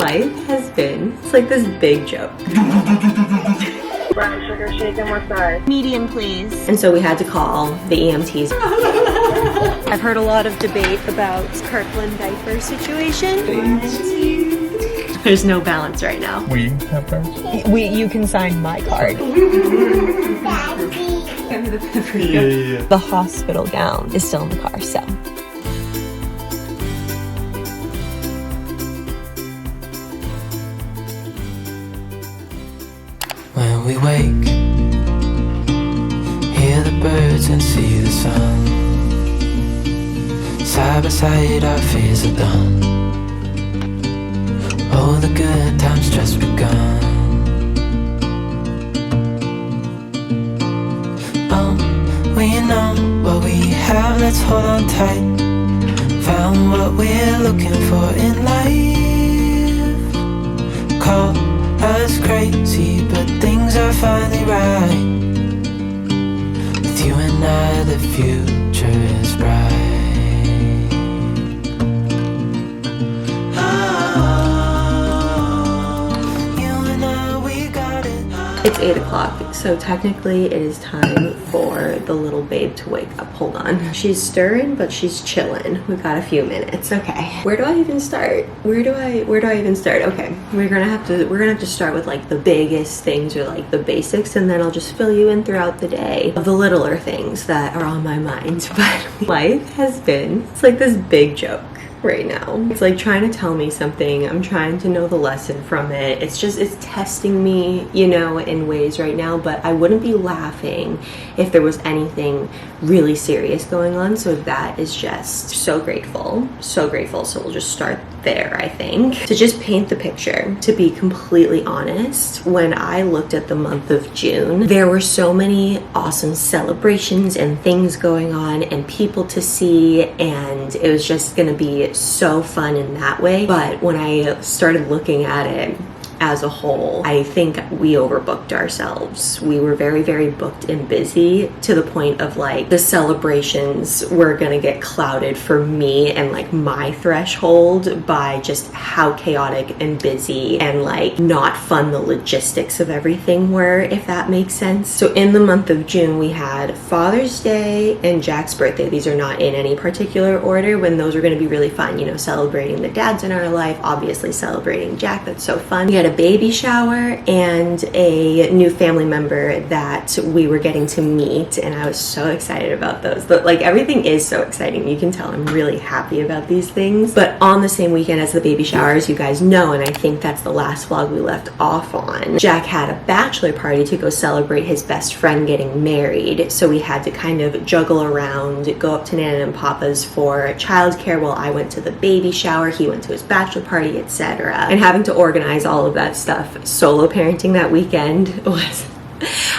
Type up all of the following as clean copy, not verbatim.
Life has been, it's like this big joke. Brown sugar shake and what size? Medium, please. And so we had to call the EMTs. I've heard a lot of debate about Kirkland diaper situation. There's no balance right now. We have ours. You can sign my card. Yeah. The hospital gown is still in the car, so. When we wake, hear the birds and see the sun. Side by side our fears are done. Oh, the good times just begun. We know what we have, let's hold on tight. Found what we're looking for in life. Call us crazy, but things are finally right. With you and I, the future is bright. It's 8 o'clock, so technically it is time for the little babe to wake up. Hold on. She's stirring, but she's chilling. We've got a few minutes. Okay. Where do I even start? Where do I even start? Okay. We're gonna have to start with like the biggest things or like the basics, and then I'll just fill you in throughout the day of the littler things that are on my mind. But life has been, it's like this big joke right now. It's like trying to tell me something. I'm trying to know the lesson from it. It's testing me, you know, in ways right now, but I wouldn't be laughing if there was anything really serious going on. So that is just so grateful. So grateful. So we'll just start there, I think. To just paint the picture, to be completely honest, when I looked at the month of June, there were so many awesome celebrations and things going on and people to see, and it was just gonna be so fun in that way. But when I started looking at it as a whole, I think we overbooked ourselves. We were very, very booked and busy to the point of like the celebrations were gonna get clouded for me and like my threshold by just how chaotic and busy and like not fun the logistics of everything were, if that makes sense. So in the month of June, we had Father's Day and Jack's birthday. These are not in any particular order, when those are gonna be really fun, you know, celebrating the dads in our life, obviously celebrating Jack, that's so fun. We had a baby shower and a new family member that we were getting to meet, and I was so excited about those. But like everything is so exciting, you can tell I'm really happy about these things. But on the same weekend as the baby shower, as you guys know, and I think that's the last vlog we left off on, Jack had a bachelor party to go celebrate his best friend getting married, so we had to kind of juggle around, go up to Nana and Papa's for childcare while I went to the baby shower, he went to his bachelor party, etc. And having to organize all of that stuff. Solo parenting that weekend was,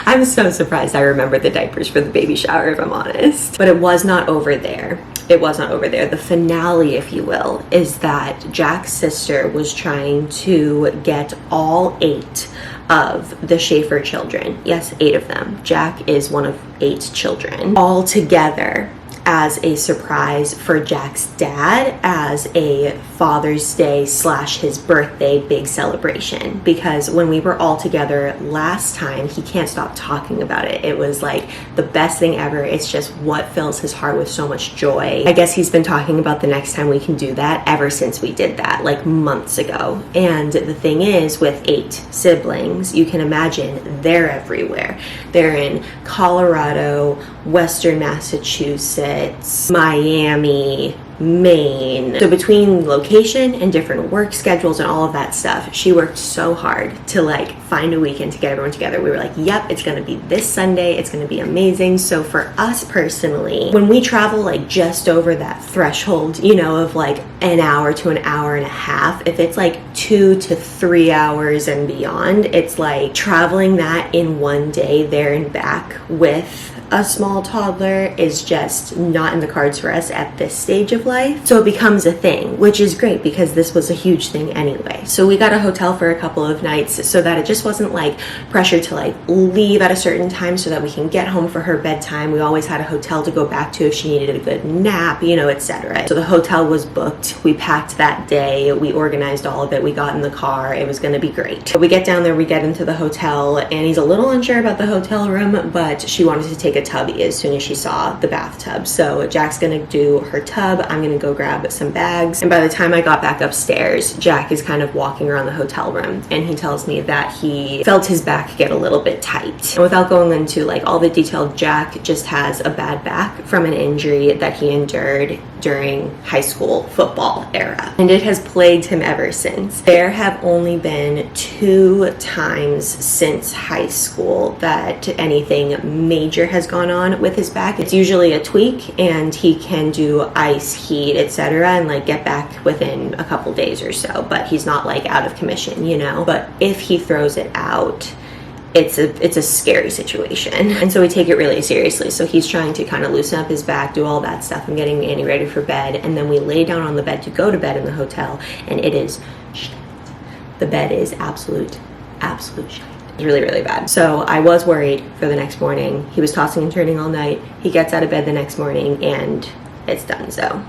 I'm so surprised I remembered the diapers for the baby shower, if I'm honest. But it was not over there. It was not over there. The finale, if you will, is that Jack's sister was trying to get all 8 of the Schaefer children, yes, 8 of them, Jack is one of 8 children, all together as a surprise for Jack's dad as a Father's Day / his birthday big celebration. Because when we were all together last time, he can't stop talking about it. It was like the best thing ever. It's just what fills his heart with so much joy. I guess he's been talking about the next time we can do that ever since we did that, like months ago. And the thing is, with 8 siblings, you can imagine they're everywhere. They're in Colorado, Western Massachusetts, Miami, Maine. So between location and different work schedules and all of that stuff, she worked so hard to like find a weekend to get everyone together. We were like, yep, it's gonna be this Sunday, it's gonna be amazing. So for us personally, when we travel like just over that threshold, you know, of like an hour to an hour and a half, if it's like 2 to 3 hours and beyond, it's like traveling that in one day there and back with a small toddler is just not in the cards for us at this stage of life. So it becomes a thing, which is great because this was a huge thing anyway. So we got a hotel for a couple of nights so that it just wasn't like pressure to like leave at a certain time so that we can get home for her bedtime. We always had a hotel to go back to if she needed a good nap, you know, etc. So the hotel was booked. We packed that day. We organized all of it. We got in the car. It was going to be great. We get down there, we get into the hotel, and he's a little unsure about the hotel room, but she wanted to take a tubby as soon as she saw the bathtub. So Jack's gonna do her tub. I'm gonna go grab some bags. And by the time I got back upstairs, Jack is kind of walking around the hotel room, and he tells me that he felt his back get a little bit tight. And without going into like all the detail, Jack just has a bad back from an injury that he endured during high school football era, and it has plagued him ever since. There have only been 2 times since high school that anything major has gone on with his back. It's usually a tweak, and he can do ice, heat, etc., and like get back within a couple days or so, but he's not like out of commission, you know. But if he throws it out, it's a scary situation, and so we take it really seriously. So he's trying to kind of loosen up his back, do all that stuff. I'm getting Annie ready for bed, and then we lay down on the bed to go to bed in the hotel, and it is shit. The bed is absolute shit. It's really, really bad. So I was worried for the next morning. He was tossing and turning all night. He gets out of bed the next morning, and it's done so.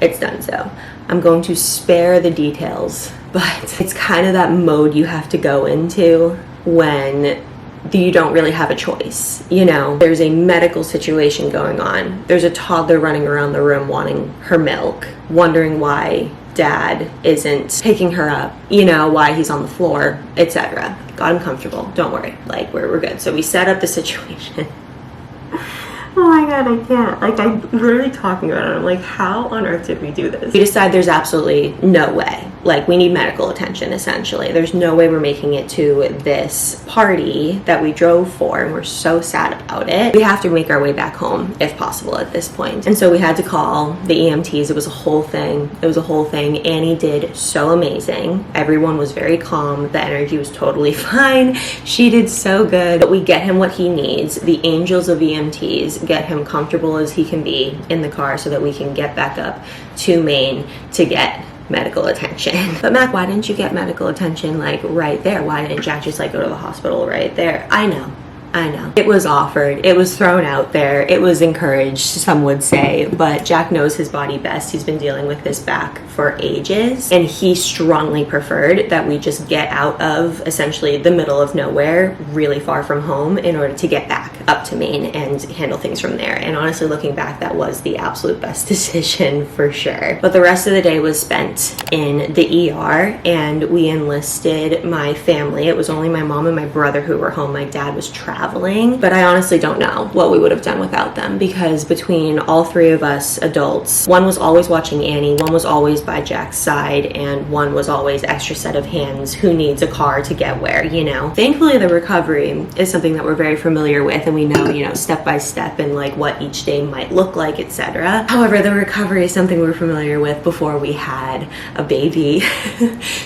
It's done so. I'm going to spare the details, but it's kind of that mode you have to go into when you don't really have a choice. You know, there's a medical situation going on. There's a toddler running around the room wanting her milk, wondering why dad isn't picking her up, you know, why he's on the floor, etc. Got him comfortable. Don't worry. Like, we're good. So we set up the situation. Oh my god, I can't. Like, I'm literally talking about it. I'm like, how on earth did we do this? We decide there's absolutely no way. Like, we need medical attention, essentially. There's no way we're making it to this party that we drove for, and we're so sad about it. We have to make our way back home, if possible, at this point. And so we had to call the EMTs. It was a whole thing. Annie did so amazing. Everyone was very calm. The energy was totally fine. She did so good. But we get him what he needs. The angels of EMTs get him comfortable as he can be in the car so that we can get back up to Maine to get medical attention. But Mac, why didn't you get medical attention like right there? Why didn't Jack just like go to the hospital right there? I know. It was offered, it was thrown out there, it was encouraged, some would say, but Jack knows his body best. He's been dealing with this back for ages, and he strongly preferred that we just get out of essentially the middle of nowhere, really far from home, in order to get back up to Maine and handle things from there. And honestly, looking back, that was the absolute best decision for sure. But the rest of the day was spent in the ER, and we enlisted my family. It was only my mom and my brother who were home. My dad was traveling, but I honestly don't know what we would have done without them, because between all 3 of us adults, one was always watching Annie, one was always by Jack's side, and one was always extra set of hands who needs a car to get where, you know. Thankfully, the recovery is something that we're very familiar with, and we know, you know, step by step and like what each day might look like, etc. However, the recovery is something we're familiar with before we had a baby.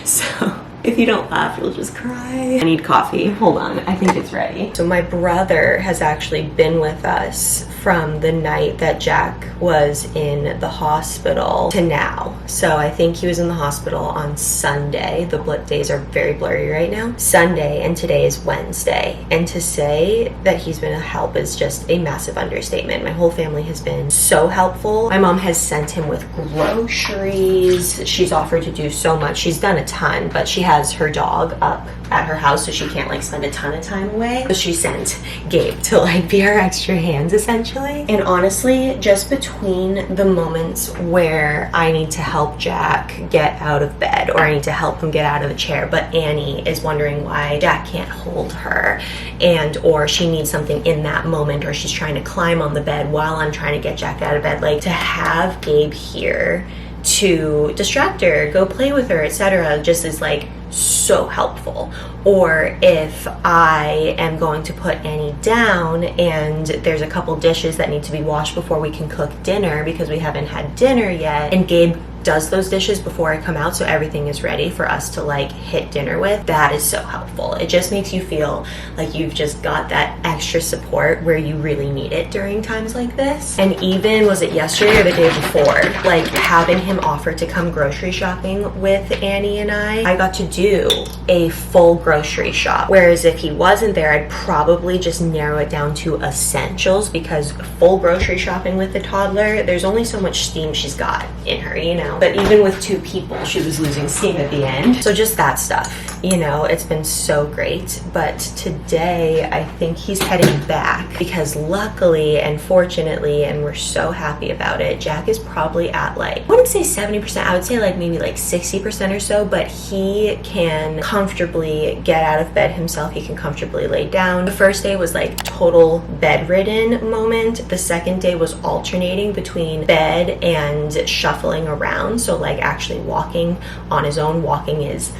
So if you don't laugh, you'll just cry. I need coffee. Hold on, I think it's ready. So my brother has actually been with us from the night that Jack was in the hospital to now. So I think he was in the hospital on Sunday. The days are very blurry right now. Sunday, and today is Wednesday. And to say that he's been a help is just a massive understatement. My whole family has been so helpful. My mom has sent him with groceries. She's offered to do so much. She's done a ton, but she has her dog up at her house, so she can't like spend a ton of time away. So she sent Gabe to like be our extra hands, essentially. And honestly, just between the moments where I need to help Jack get out of bed, or I need to help him get out of the chair, but Annie is wondering why Jack can't hold her, and or she needs something in that moment, or she's trying to climb on the bed while I'm trying to get Jack out of bed, like to have Gabe here to distract her, go play with her, etc., just is like so helpful. Or if I am going to put Annie down and there's a couple dishes that need to be washed before we can cook dinner because we haven't had dinner yet, and Gabe does those dishes before I come out so everything is ready for us to like hit dinner with. That is so helpful. It just makes you feel like you've just got that extra support where you really need it during times like this. And even, was it yesterday or the day before, like having him offer to come grocery shopping with Annie and I got to do a full grocery shop. Whereas if he wasn't there, I'd probably just narrow it down to essentials, because full grocery shopping with the toddler, there's only so much steam she's got in her, you know. But even with 2 people, she was losing steam at the end. So just that stuff, you know, it's been so great. But today, I think he's heading back because luckily and fortunately, and we're so happy about it, Jack is probably at like, I wouldn't say 70%, I would say like maybe like 60% or so, but he can comfortably get out of bed himself. He can comfortably lay down. The first day was like total bedridden moment. The second day was alternating between bed and shuffling around. So like actually walking on his own. Walking is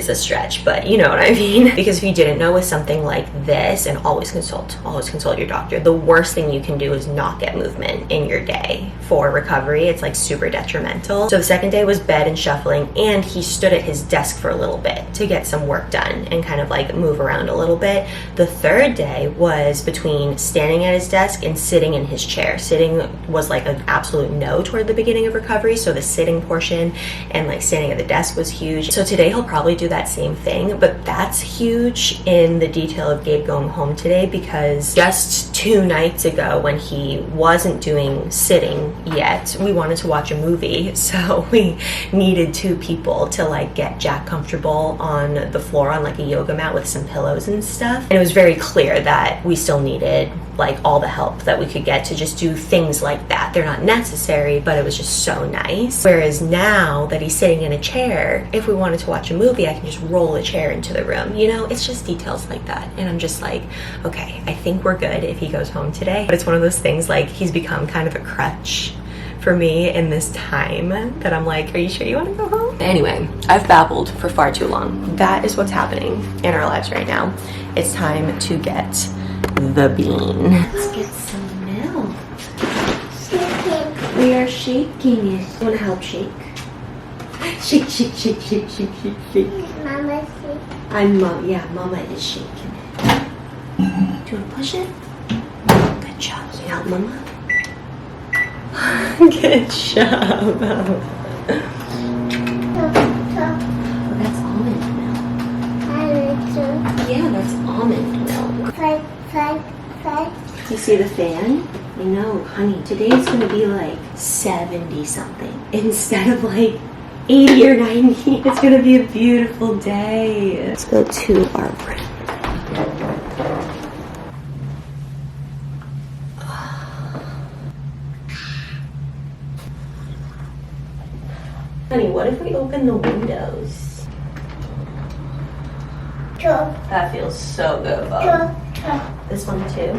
a stretch, but you know what I mean. Because if you didn't know, with something like this, and always consult your doctor, the worst thing you can do is not get movement in your day for recovery. It's like super detrimental. So the second day was bed and shuffling, and he stood at his desk for a little bit to get some work done and kind of like move around a little bit. The third day was between standing at his desk and sitting in his chair. Sitting was like an absolute no toward the beginning of recovery, so the sitting portion and like standing at the desk was huge. So today he'll probably do that same thing, but that's huge in the detail of Gabe going home today, because just 2 nights ago when he wasn't doing sitting yet, we wanted to watch a movie, so we needed 2 people to like get Jack comfortable on the floor on like a yoga mat with some pillows and stuff. And it was very clear that we still needed like all the help that we could get to just do things like that. They're not necessary, but it was just so nice. Whereas now that he's sitting in a chair, if we wanted to watch a movie, I can just roll a chair into the room, you know. It's just details like that, and I'm just like, okay, I think we're good if he goes home today. But it's one of those things, like he's become kind of a crutch for me in this time that I'm like, are you sure you want to go home? Anyway, I've babbled for far too long. That is what's happening in our lives right now. It's time to get the bean. Let's get some milk. We are shaking it. You want to help shake? Shake, shake, shake, shake, shake, shake, shake. Mama shake. Mama is shaking it. Do you want to push it? Good job. Can you help Mama? Good job. Oh, that's almond milk. I like to. Yeah, that's almond milk. Fight. You see the fan? I know, honey. Today's gonna be like 70 something instead of like 80 or 90. It's gonna be a beautiful day. Let's go to our room. Honey, what if we open the windows? That feels so good, Bob. This one too.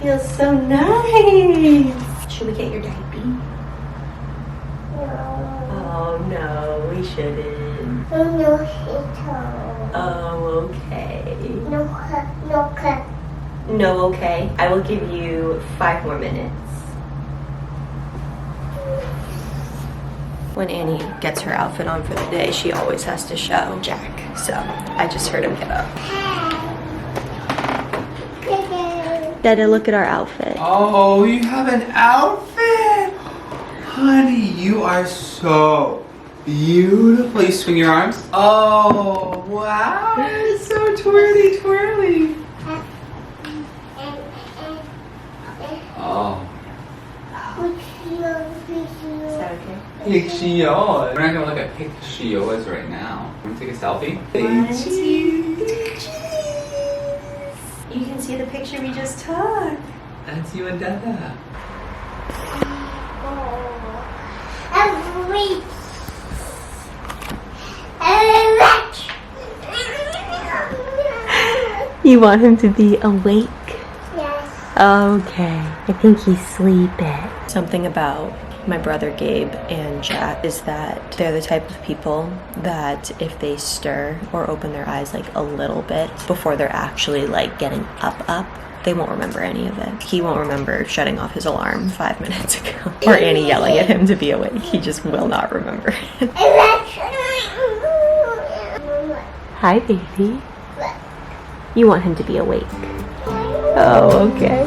Feels so nice. Should we get your diaper? Oh no, we shouldn't. Oh, okay. No, okay. I will give you 5 more minutes. When Annie gets her outfit on for the day, she always has to show Jack. So I just heard him get up. Dada, look at our outfit. Oh, you have an outfit? Honey, you are so beautiful. You swing your arms. Oh, wow. You're so twirly, twirly. Oh. Is that okay? Picture. We're not gonna look at pictures right now. Wanna take a selfie? 1, 2, 3, cheese. You can see the picture we just took. That's you and Dada. You want him to be awake? Yes. Okay. I think he's sleeping. Something about my brother Gabe and Jack is that they're the type of people that if they stir or open their eyes like a little bit before they're actually like getting up, They won't remember any of it. He won't remember shutting off his alarm 5 minutes ago. Or Annie yelling at him to be awake. He just will not remember it. Hi, baby. You want him to be awake. Oh, okay.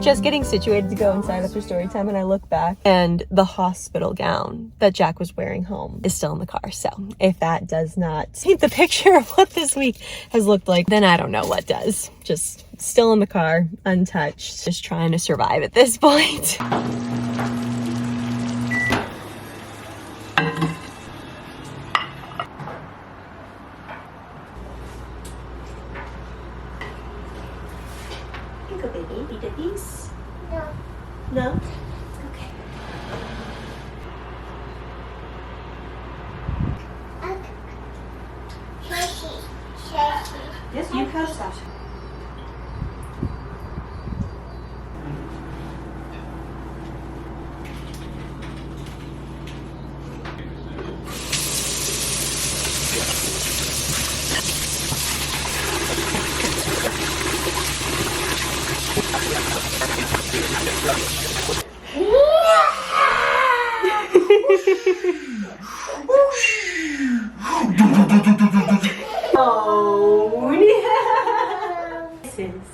Just getting situated to go inside after story time, and I look back and the hospital gown that Jack was wearing home is still in the car. So if that does not paint the picture of what this week has looked like, then I don't know what does. Just still in the car, untouched, just trying to survive at this point. Go, baby. Eat a piece. No. No? Okay. Yes, you have Sasha. Oh, yeah. Kisses.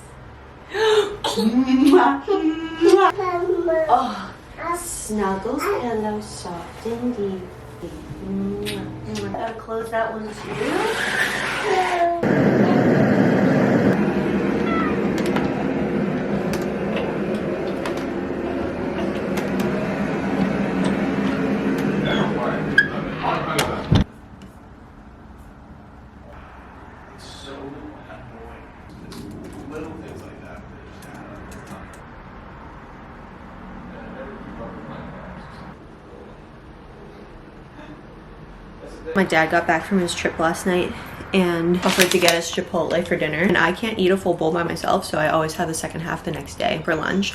Oh, snuggles, pillow, soft and deep. And we're gonna close that one too. So My dad got back from his trip last night and offered to get us Chipotle for dinner. And I can't eat a full bowl by myself, so I always have the second half the next day for lunch.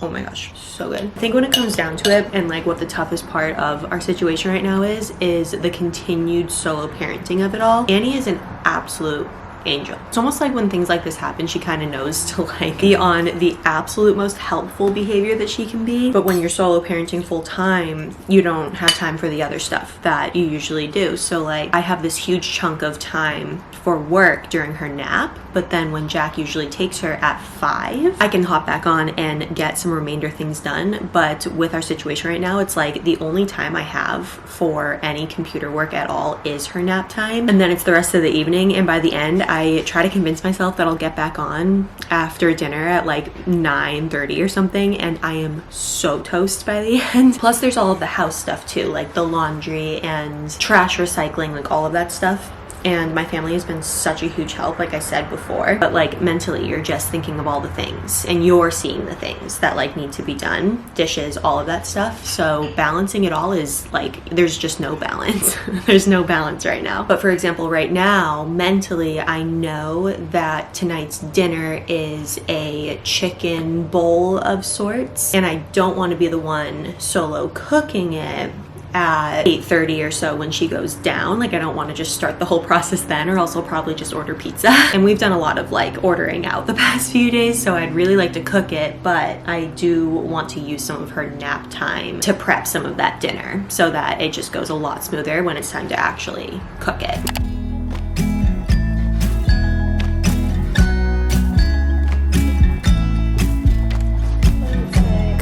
Oh my gosh, so good. I think when it comes down to it, and like what the toughest part of our situation right now is the continued solo parenting of it all. Annie is an absolute angel. It's almost like when things like this happen, she kind of knows to like be on the absolute most helpful behavior that she can be. But when you're solo parenting full time, you don't have time for the other stuff that you usually do. So like I have this huge chunk of time for work during her nap, but then when Jack usually takes her at 5, I can hop back on and get some remainder things done. But with our situation right now, it's like the only time I have for any computer work at all is her nap time, and then it's the rest of the evening. And by the end, I try to convince myself that I'll get back on after dinner at like 9:30 or something, and I am so toast by the end. Plus there's all of the house stuff too, like the laundry and trash recycling, like all of that stuff. And my family has been such a huge help, like I said before. But like mentally, you're just thinking of all the things and you're seeing the things that like need to be done, dishes, all of that stuff. So balancing it all is like, there's just no balance. There's no balance right now. But for example, right now, mentally, I know that tonight's dinner is a chicken bowl of sorts. And I don't want to be the one solo cooking it at 8:30 or so when she goes down. Like I don't want to just start the whole process then, or else I'll probably just order pizza. And we've done a lot of like ordering out the past few days, so I'd really like to cook it, but I do want to use some of her nap time to prep some of that dinner so that it just goes a lot smoother when it's time to actually cook it.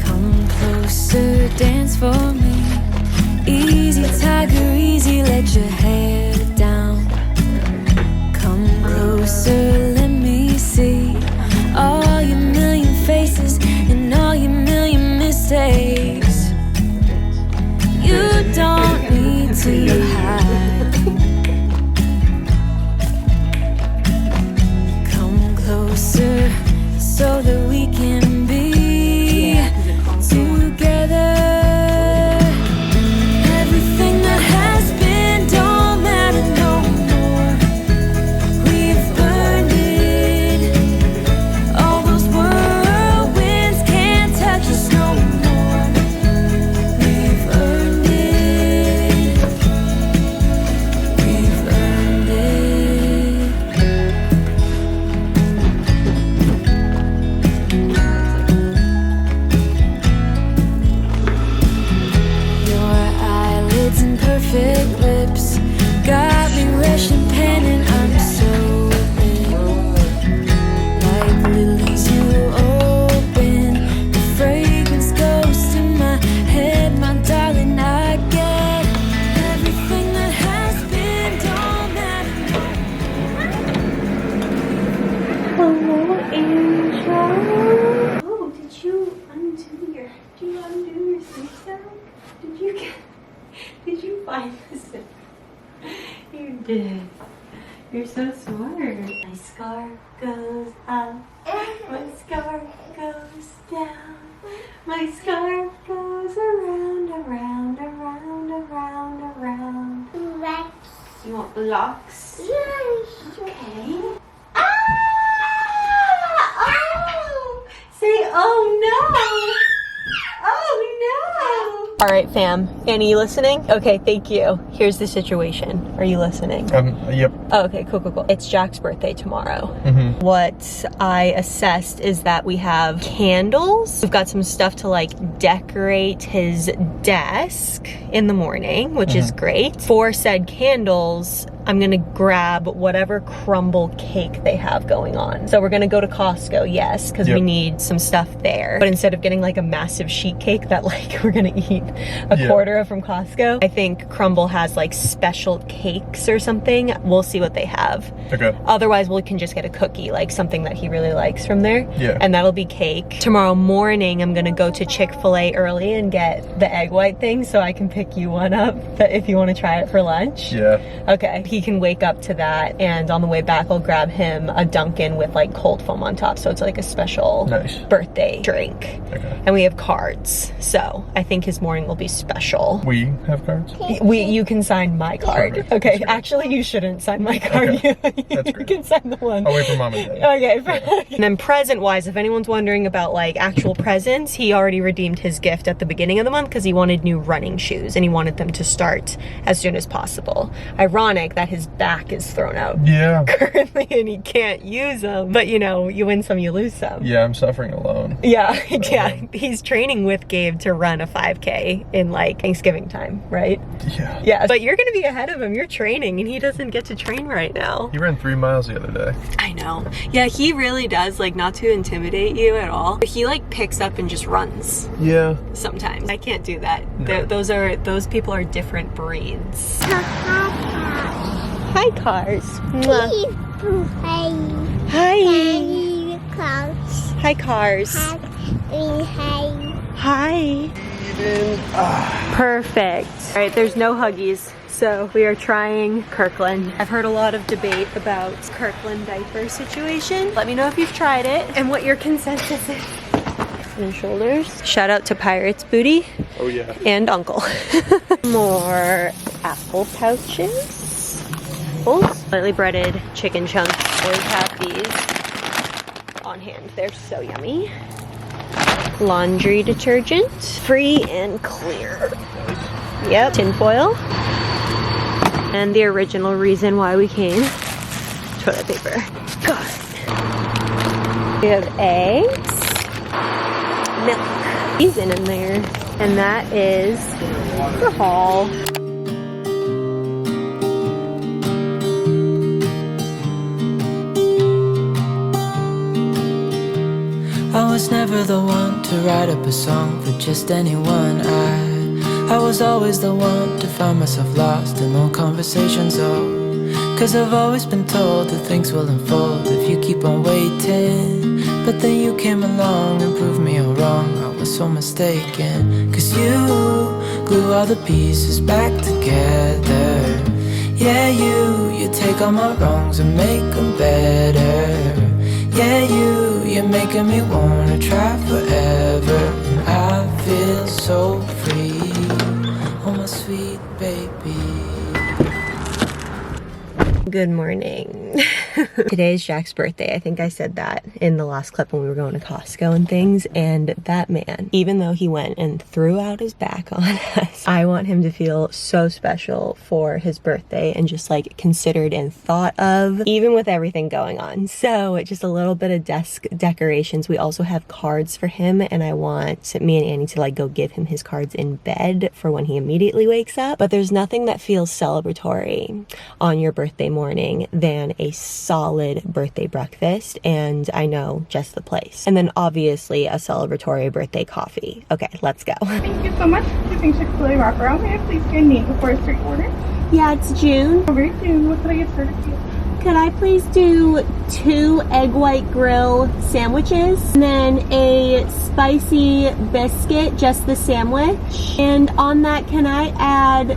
Come closer, dance for me. Easy, tiger, easy, let your hair down. Come closer, let me see all your million faces and all your million mistakes. You don't need to hide. Come closer so that we can be together. You're so smart. My scarf goes up, my scarf goes down, my scarf goes around, around, around, around, around. Blocks. You want blocks? Yes. Okay. Ah! Oh! Say, oh no! Oh no! All right, fam. Annie, you listening? Okay, thank you. Here's the situation. Are you listening? Yep. Oh, okay, cool, cool, cool. It's Jack's birthday tomorrow. What I assessed is that we have candles. We've got some stuff to like decorate his desk in the morning, which is great. For said candles, I'm gonna grab whatever crumble cake they have going on. So we're gonna go to Costco, yes, because we need some stuff there. But instead of getting like a massive sheet cake that like we're gonna eat a quarter of from Costco, I think Crumble has like special cakes or something. We'll see what they have. Okay. Otherwise, we can just get a cookie, like something that he really likes from there. Yeah. And that'll be cake. Tomorrow morning, I'm gonna go to Chick-fil-A early and get the egg white thing so I can pick you one up if you wanna try it for lunch. Yeah. Okay. he can wake up to that, and on the way back I'll grab him a Dunkin' with like cold foam on top, so it's like a special birthday drink. Okay. And we have cards, so I think his morning will be special. We have cards? You can sign my card. Okay, actually you shouldn't sign my card. Okay. That's You great. can sign the one. I'll wait for Mom and Dad. Okay. And then present wise, if anyone's wondering about like actual presents, he already redeemed his gift at the beginning of the month because he wanted new running shoes and he wanted them to start as soon as possible. Ironic that his back is thrown out currently and he can't use them, but you know, you win some, you lose some. Yeah, I'm suffering alone. Yeah. He's training with Gabe to run a 5K in like Thanksgiving time, right? Yeah, but you're gonna be ahead of him. You're training and he doesn't get to train right now. He ran 3 miles the other day. I know. Yeah, he really does, like, not to intimidate you at all, but he like picks up and just runs. Yeah. Sometimes. I can't do that. No. Those people are different breeds. Hi, Cars. Mwah. Hi. Hi, Cars. Hi. Perfect. All right, there's no Huggies, so we are trying Kirkland. I've heard a lot of debate about Kirkland diaper situation. Let me know if you've tried it and what your consensus is. And shoulders. Shout out to Pirates Booty. Oh yeah. And Uncle. More apple pouches. Slightly breaded chicken chunks. Always have these on hand. They're so yummy. Laundry detergent, free and clear. Yep, tinfoil. And the original reason why we came, toilet paper. God. We have eggs, milk, season in there, and that is the haul. I was never the one to write up a song for just anyone. I was always the one to find myself lost in old conversations. Cause I've always been told that things will unfold if you keep on waiting. But then you came along and proved me all wrong. I was so mistaken. Cause you glue all the pieces back together. Yeah, you take all my wrongs and make them better. Yeah, you're making me wanna try forever. And I feel so free, oh my sweet baby. Good morning. Today is Jack's birthday. I think I said that in the last clip when we were going to Costco and things. And that man, even though he went and threw out his back on us, I want him to feel so special for his birthday and just like considered and thought of, even with everything going on. So just a little bit of desk decorations. We also have cards for him, and I want me and Annie to like go give him his cards in bed for when he immediately wakes up. But there's nothing that feels celebratory on your birthday morning than a solid birthday breakfast, and I know just the place. And then obviously a celebratory birthday coffee. Okay, let's go. Thank you so much for choosing Chick-fil-A wraparound. May I please get your name before I start your order? Yeah, it's June. Oh, very June. What could I get started for you? Could I please do 2 egg white grill sandwiches and then a spicy biscuit, just the sandwich? And on that, can I add,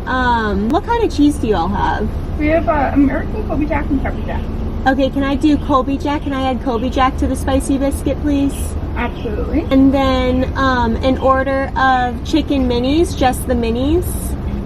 what kind of cheese do you all have? We have American Colby Jack and Pepper Jack. Okay, can I do Colby Jack? Can I add Colby Jack to the spicy biscuit, please? Absolutely. And then an order of chicken minis, just the minis.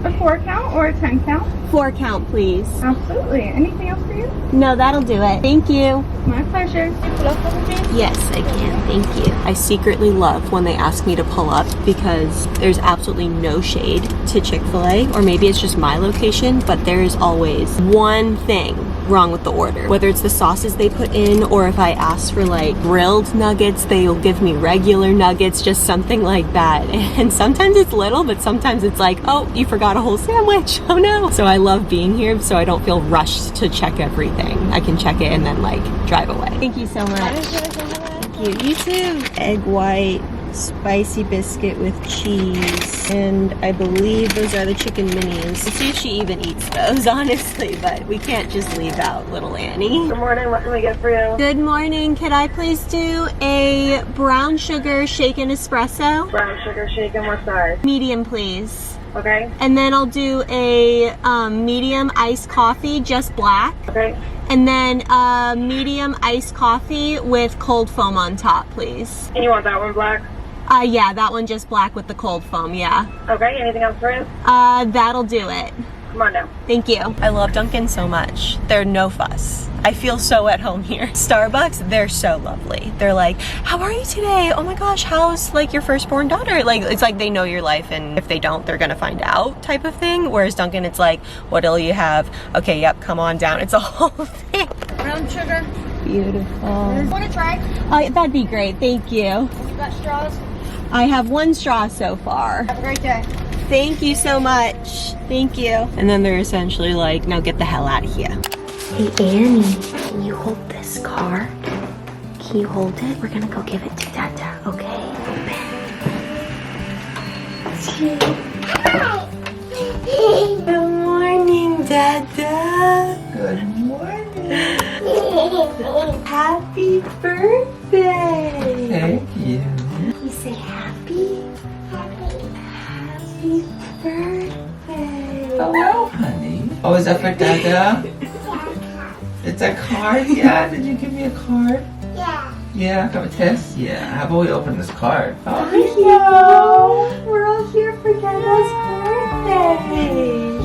A 4 count or a 10 count? 4 count, please. Absolutely. Anything else for you? No, that'll do it. Thank you. My pleasure. Can you pull up for me, please? Yes, I can. Thank you. I secretly love when they ask me to pull up because there's absolutely no shade to Chick-fil-A, or maybe it's just my location, but there's always one thing wrong with the order. Whether it's the sauces they put in, or if I ask for like grilled nuggets, they'll give me regular nuggets, just something like that. And sometimes it's little, but sometimes it's like, oh, you forgot a whole sandwich. Oh no. So I love being here so I don't feel rushed to check everything. I can check it and then like drive away. Thank you so much. Thank you. You too. Egg white, spicy biscuit with cheese, and I believe those are the chicken minis. We'll see if she even eats those, honestly, but we can't just leave out little Annie. Good morning. What can we get for you? Good morning. Could I please do a brown sugar shaken espresso? Brown sugar shaken. What size? Medium, please. Okay. And then I'll do a medium iced coffee, just black. Okay. And then medium iced coffee with cold foam on top, please. And you want that one black? Yeah, that one just black with the cold foam, yeah. Okay. Anything else for you? That'll do it. Come on now. Thank you. I love Dunkin' so much. They're no fuss. I feel so at home here. Starbucks, they're so lovely. They're like, how are you today? Oh my gosh, how's like your firstborn daughter? Like, it's like they know your life, and if they don't, they're gonna find out type of thing. Whereas Dunkin', it's like, what'll you have? Okay, yep, come on down. It's a whole thing. Brown sugar. Beautiful. Want to try? That'd be great, thank you. You got straws? I have one straw so far. Have a great day. Thank you so much. Thank you. And then they're essentially like, now get the hell out of here. Hey Annie, can you hold this card? Can you hold it? We're gonna go give it to Dada, okay? Open. Good morning, Dada. Good morning. Happy birthday. Thank you. You say happy? Happy birthday. Hello, honey. Oh, is that for Dada? It's a card? Yeah. Did you give me a card? Yeah. Yeah. Have a test? Yeah. How about we open this card? Oh, Hello. We're all here for Dada's birthday.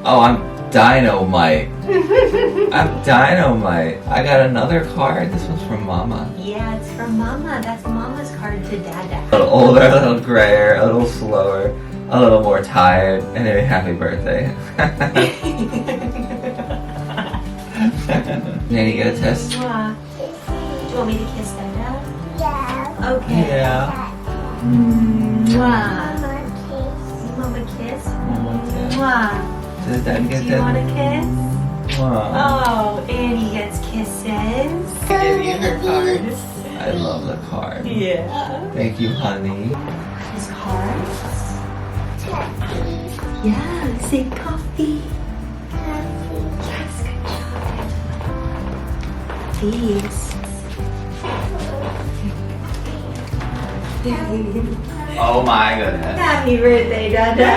Oh, I'm Dynamite. I'm Dynamite. I got another card. This one's from Mama. Yeah, it's from Mama. That's Mama's card to Dada. A little older, a little grayer, a little slower, a little more tired, and a happy birthday. Nanny, get a test? Do you want me to kiss Dada? Yeah. Okay. Yeah. Mwah. Mama You want kiss. a kiss? Mama test. Mwah. Does Dad Do get you want a that? kiss? Wow. Oh, Annie gets kisses. Give you her card. I love the card. Yeah. Thank you, honey. His cards? Yeah, say coffee. Yes, good job. These. Oh my goodness. Happy birthday, Dada.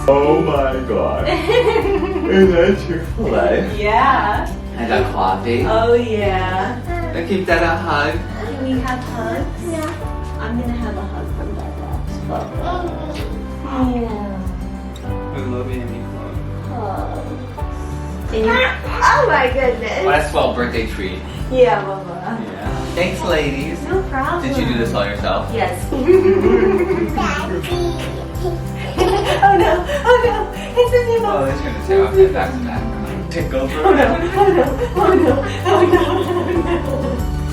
Oh my god. Is that your life? Yeah. I got coffee. Oh, yeah. I keep that a hug. Can we have hugs? Yeah. I'm gonna have a hug from Dada. Yeah. I love you, Amy. Oh my goodness. Oh, that's 12th birthday treat. Yeah, Mama. Yeah. Thanks, ladies. No problem. Did you do this all yourself? Yes. Daddy. Oh no! Oh no! It's a new Oh, one. it's gonna say okay, back to back. Tickle for Oh no! Oh no! Oh no! Oh no! Oh no!